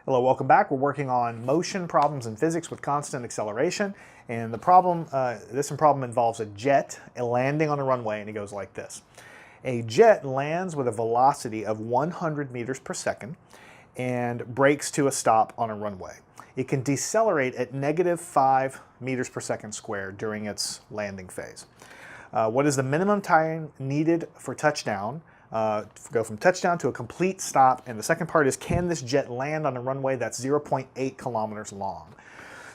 Hello, welcome back. We're working on motion problems in physics with constant acceleration. And the problem, this problem involves a jet landing on a runway, and it goes like this. A jet lands with a velocity of 100 meters per second and brakes to a stop on a runway. It can decelerate at -5 meters per second squared during its landing phase. What is the minimum time needed for touchdown? Go from touchdown to a complete stop, and the second part is, can this jet land on a runway that's 0.8 kilometers long?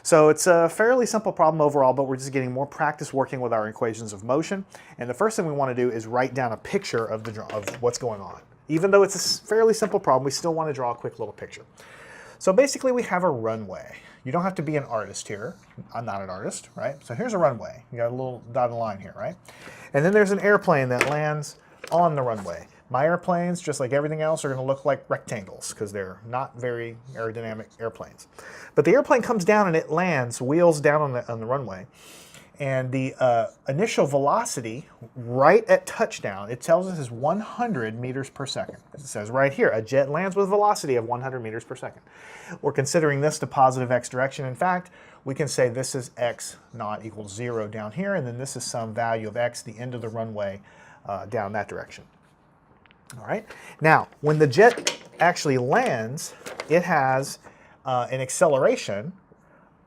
So it's a fairly simple problem overall, but we're just getting more practice working with our equations of motion. And the first thing we want to do is write down a picture of what's going on. Even though it's a fairly simple problem, we still want to draw a quick little picture. So basically we have a runway. You don't have to be an artist here. I'm not an artist, right? So here's a runway. You got a little dotted line here, right? And then there's an airplane that lands on the runway. My airplanes, just like everything else, are going to look like rectangles because they're not very aerodynamic airplanes. But the airplane comes down and it lands, wheels down on the runway. And the initial velocity right at touchdown, it tells us, is 100 meters per second. As it says right here, a jet lands with a velocity of 100 meters per second. We're considering this the positive x direction. In fact, we can say this is x naught equals 0 down here, and then this is some value of x, the end of the runway, down that direction. All right. Now, when the jet actually lands, it has an acceleration.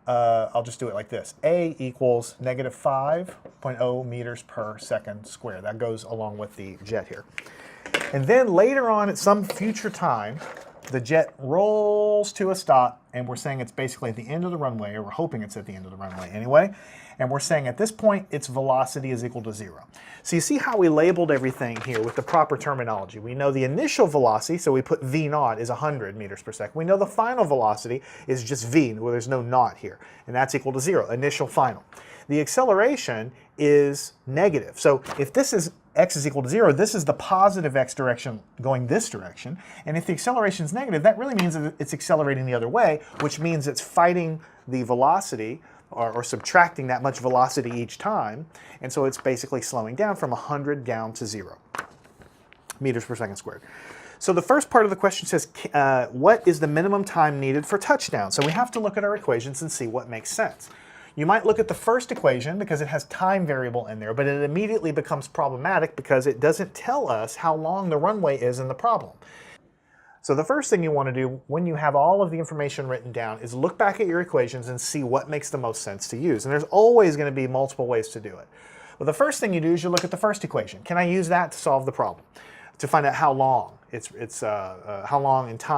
I'll just do it like this. A equals -5.0 meters per second squared. That goes along with the jet here. And then later on, at some future time, the jet rolls to a stop, and we're saying it's basically at the end of the runway, or we're hoping it's at the end of the runway anyway. And we're saying at this point, its velocity is equal to 0. So you see how we labeled everything here with the proper terminology. We know the initial velocity, so we put v naught is 100 meters per second. We know the final velocity is just v, where there's no naught here, and that's equal to 0, initial, final. The acceleration is negative. So if this is x is equal to 0, this is the positive x direction going this direction. And if the acceleration is negative, that really means that it's accelerating the other way, which means it's fighting the velocity or subtracting that much velocity each time. And so it's basically slowing down from 100 down to 0 meters per second squared. So the first part of the question says, what is the minimum time needed for touchdown? So we have to look at our equations and see what makes sense. You might look at the first equation because it has time variable in there, but it immediately becomes problematic because it doesn't tell us how long the runway is in the problem. So the first thing you want to do when you have all of the information written down is look back at your equations and see what makes the most sense to use. And there's always going to be multiple ways to do it. Well, the first thing you do is you look at the first equation. Can I use that to solve the problem? To find out how long how long in time